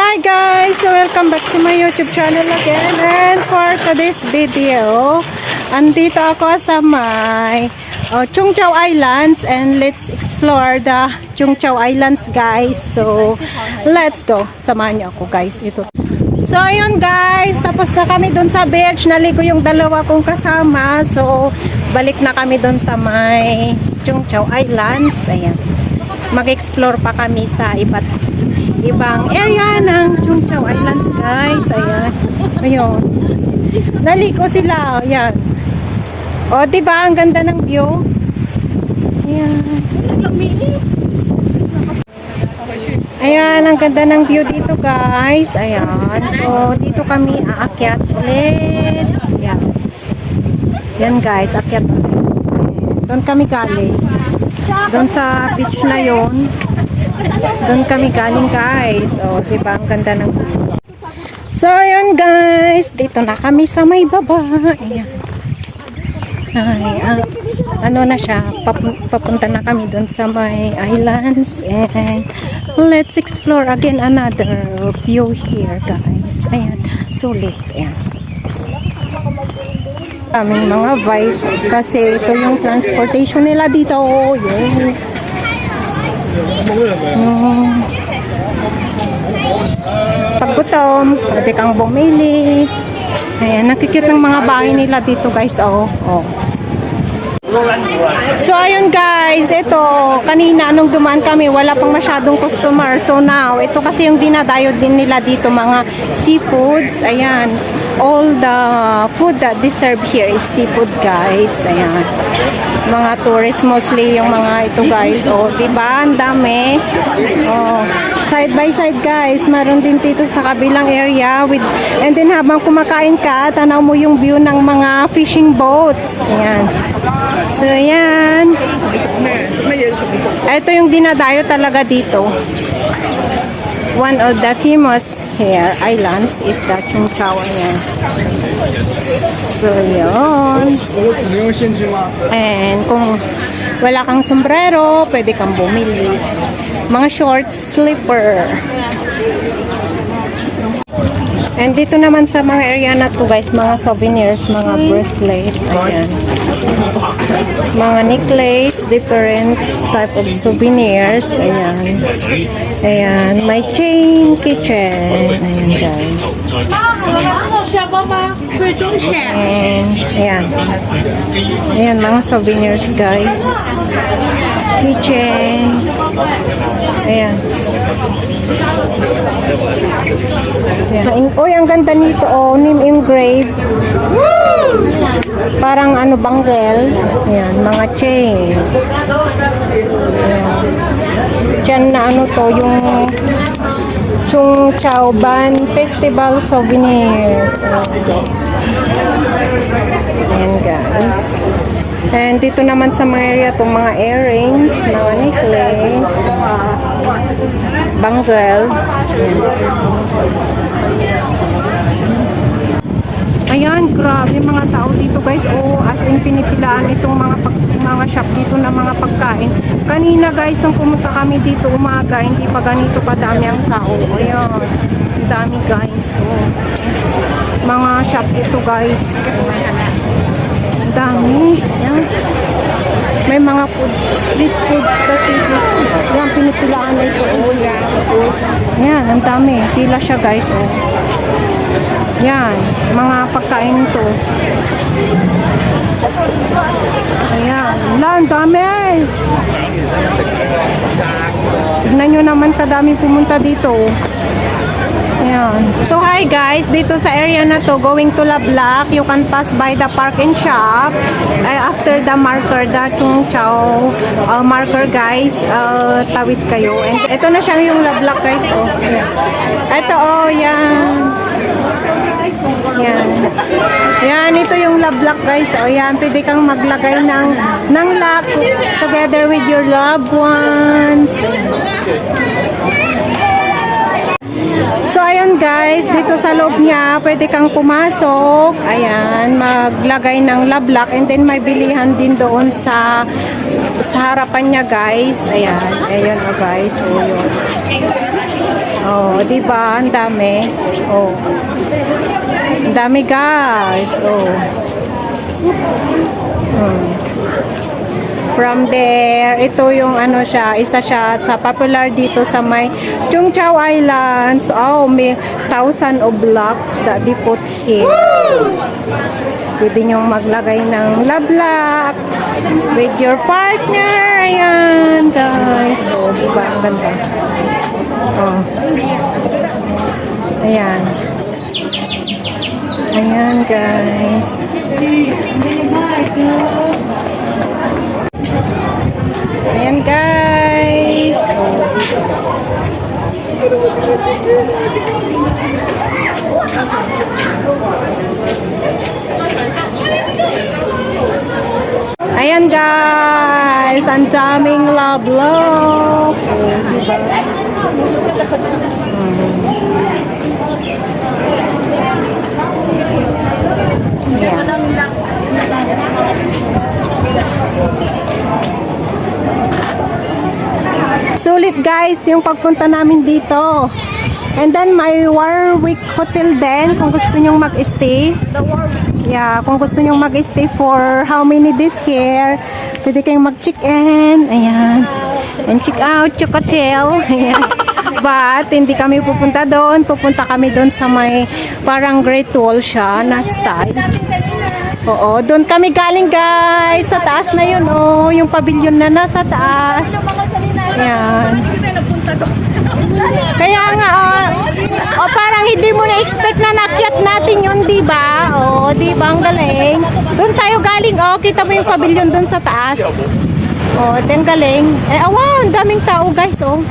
Hi guys! Welcome back to my YouTube channel again. And for today's video, andito ako sa may Chung Chau Islands and let's explore the Chung Chau Islands guys. So, let's go. Samahan niyo ako guys. Ito. So, ayun guys. Tapos na kami dun sa beach. Naligo yung dalawa kong kasama. So, balik na kami dun sa may Chung Chau Islands. Ayan. Mag-explore pa kami sa ibang area ng Chung Chau Islands guys. Ayan. Ayun. Naligo sila. Ayan. O, diba? Ang ganda ng view. Ayan. Ayan. Ang ganda ng view dito guys. Ayan. So, dito kami aakyat ulit. Ayan. Ayan guys. Akyat ulit. Doon kami galing. Doon sa beach na yon. Doon kami galing guys. O, diba? Ang ganda ng view. So, ayun guys. Dito na kami sa may baba. Ayan. Ay, ano na siya, papunta na kami doon sa may islands and let's explore again another view here guys. Ayan, sulit. Ayan. Aming mga vibes kasi ito yung transportation nila dito. Yun. Pag gutom, pwede kang bumili. Ayan, nakikita ng mga bahay nila dito guys. Oh. So ayun guys, ito kanina nung dumaan kami wala pang masyadong customer. So now, ito kasi yung dinadayo din nila dito mga seafoods. Ayan, all the food that they serve here is seafood guys. Ayan, mga tourists mostly yung mga ito guys. Oh, diba? Ang dami. Oh, side by side guys, meron din dito sa kabilang area with, and then habang kumakain ka, tanaw mo yung view ng mga fishing boats. Ayan. So, ayan. Ito yung dinadayo talaga dito. One of the famous here islands is the Chung Chau. Ayan. So, yun. And kung wala kang sombrero, pwede kang bumili. Mga short slipper. And dito naman sa mga area na to guys, mga souvenirs, mga bracelet. Ayan. Mga necklace, different type of souvenirs. Ayan. Ayan. May chain, kitchen. Ayan guys. And, ayan. Ayan, mga souvenirs guys. Kitchen. Ayan. Ayan. Uy, ang ganda nito. Oh, name engraved. Parang ano, bangle. Ayan, mga chain. Ayan. Diyan na ano to, yung Chung Chau Ban Festival Souvenirs. Ayan guys. And dito naman sa mga area itong mga earrings, mga necklace, bangle. Ayan, grabe mga tao dito guys. Oh, as in pinipilaan itong mga shop dito na mga pagkain. Kanina guys, nung pumunta kami dito umaga, hindi pa ganito kadami ang tao. Ayan, dami guys. Oh. Mga shop dito guys. Dami. Ayan. May mga foods, street foods kasi. Ayan, pinipilaan na ito. Oh, yan. Ayan, ang dami. Pila siya guys. Oh. Yan, mga pagkain to. Ayan, ang dami. Tignan nyo naman kadami pumunta dito. Ayan. So hi guys, dito sa area na to, going to Lablak, you can pass by the park and shop. After the marker, the Chung Chau marker guys, tawid kayo. And ito na siya yung Lablak guys. Oh. Ito oh, yan. Yan. Yan, ito yung Lablak guys. O yan, pwede kang maglagay ng lock together with your loved ones. So ayun guys, dito sa loob niya, pwede kang pumasok. Ayan, maglagay ng Lablak and then may bilihan din doon sa harapan niya guys. Ayan, ayan o guys. So yun. Oh, di ba? Ang dami. Oh. Ang dami, guys. Oh. From there, ito yung ano siya, isa siya sa popular dito sa may Chung Chau Islands. Oh, may 1,000 of blocks that they put here. Pwede nyo maglagay ng love lock with your partner. Ayan, guys. Oh, diba? Ang ganda. Oh. Ayan. Ayan, guys. Ayan, guys. Ayan, guys. Ang daming love. Diba? Sulit, guys, yung pagpunta namin dito. And then may Warwick Hotel din kung gusto nyong mag-stay. Yeah, kung gusto nyong mag-stay for how many days here, pwede kayong mag-check-in. Ayan. And check out, check hotel. Ayan. But hindi kami pupunta doon. Pupunta kami doon sa may parang Great Wall siya na style. Oo, doon kami galing, guys. Sa taas na yun, oh. Yung pavilion na nasa taas. Ayan. Kaya nga, parang hindi mo na-expect na nakyat natin yun, di ba? Oh, di ba? Ang galing. Doon tayo galing, oh. Kita mo yung pavilion doon sa taas. Oh, ang galing. Eh, wow, ang daming tao, guys, oh.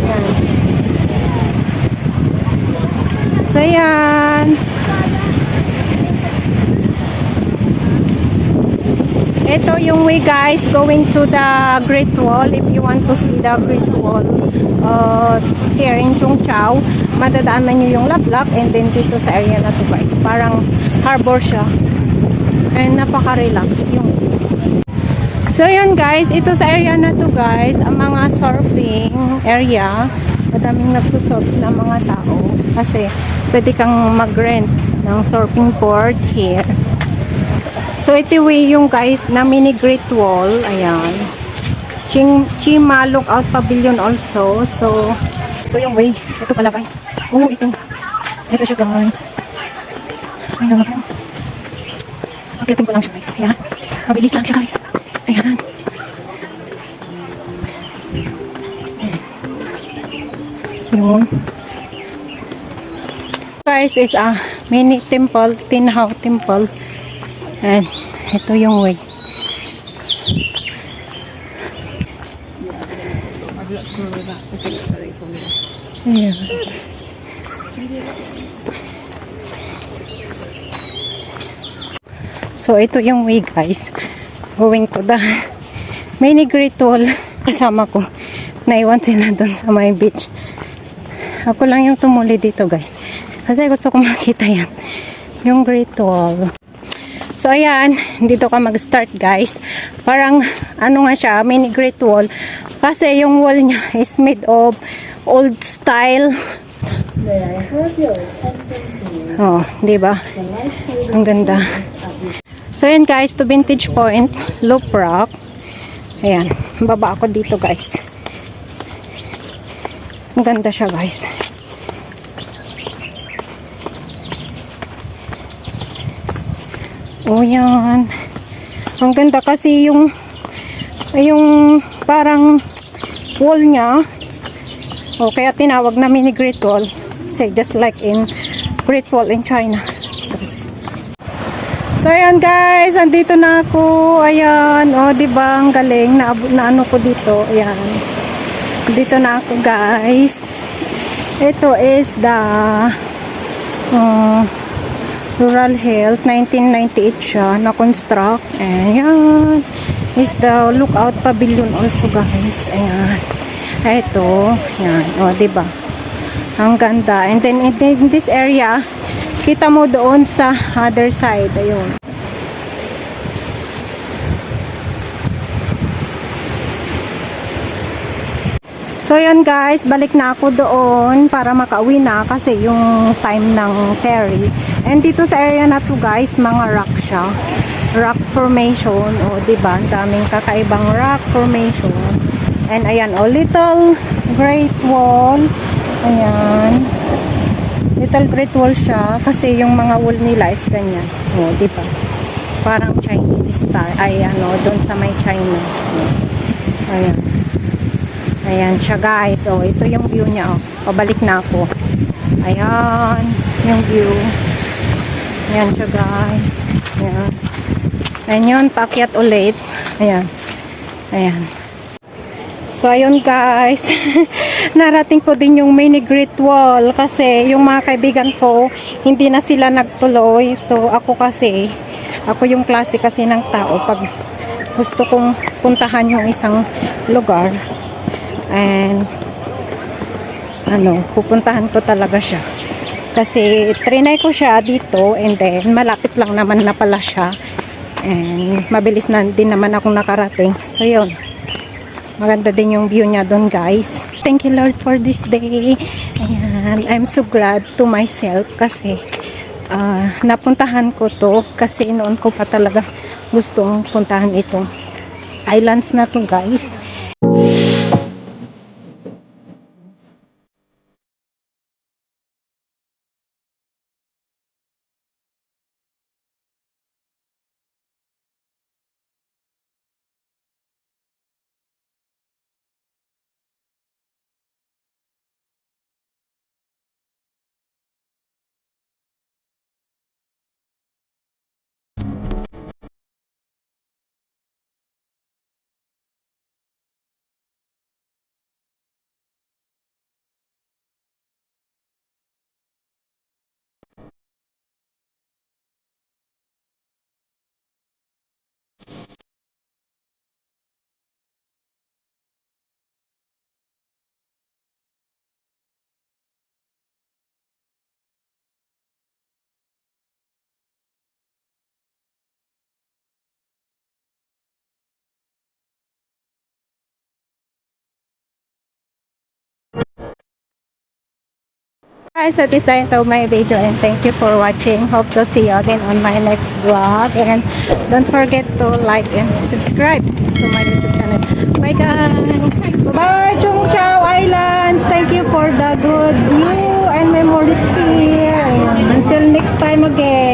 Ayan. So, yan. Ito yung way, guys, going to the Great Wall. If you want to see the Great Wall here in Chung Chau, madadaanan nyo yung Lablak and then dito sa area na to, guys. Parang harbor siya. And napaka-relax yung. So yun, guys, ito sa area na to, guys, ang mga surfing area. Madaming nagsusurf na mga tao kasi pwede kang mag-rent ng surfing board here. So, ito yung, guys, na mini Great Wall. Ayan. Chima Lookout Pavilion also. So, ito yung way. Ito pala, guys. Oh, ito. Ito siya, guys. Ay, naman po. Pagkating ko lang siya, guys. Ayan. Mabilis lang siya, guys. Ayan. Yun. Guys, is a mini temple. Tinhaw temple. And ito yung way. Yeah. So ito yung way, guys. Going to the mini Great Wall. Kasama ko. Naiwan sila doon sa my beach. Ako lang yung tumuli dito, guys. Kasi gusto ko makita yan. Yung Great Wall. So, ayan, dito ka mag-start, guys. Parang, ano nga siya, mini Great Wall. Kasi yung wall niya is made of old style. Oh, di ba? Ang ganda. So, ayan, guys, to Vintage Point, Loop Rock. Ayan, baba ako dito, guys. Ang ganda siya, guys. Oh, yan. Ang ganda kasi yung parang wall niya. Oh, kaya tinawag na mini Great Wall. Say, just like in Great Wall in China. So, ayan, guys. Andito na ako. Ayan. Oh, diba? Ang galing. Na ano ko dito. Ayan. Dito na ako, guys. Ito is the Rural Health, 1998 siya, na-construct. Ayan. Is the Lookout Pavilion also, guys. Ayan. Ito. Ayan. O, diba? Ang ganda. And then, in this area, kita mo doon sa other side. Ayun. So yun guys, balik na ako doon para makauwi na kasi yung time ng ferry. And dito sa area na to guys, mga rock siya. Rock formation, o diba? Ang daming kakaibang rock formation. And ayan, little Great Wall. Ayan. Little Great Wall siya kasi yung mga wall nila is ganyan. O diba? Parang Chinese style. Ayan doon sa may China. Ayan. Ayan siya guys. Oh, ito yung view niya. Oh. Pabalik na ako. Ayan. Yung view. Ayan siya guys. Ayan. Ayan yun. Paakyat ulit. Ayan. Ayan. So, ayun guys. Narating ko din yung mini Great Wall kasi yung mga kaibigan ko hindi na sila nagtuloy. So, ako yung klase kasi ng tao pag gusto kong puntahan yung isang lugar and pupuntahan ko talaga siya kasi trinay ko siya dito and then malapit lang naman na pala siya and mabilis na din naman akong nakarating. So yun, maganda din yung view niya doon guys. Thank you Lord for this day. Ayan, I'm so glad to myself kasi napuntahan ko to kasi noon ko pa talaga gustong puntahan itong islands na to guys. Guys, that is the end of my video and thank you for watching. Hope to see you again on my next vlog and don't forget to like and subscribe to my YouTube channel. Bye guys! Bye Chung Chau Islands! Thank you for the good view and memories here. Until next time again.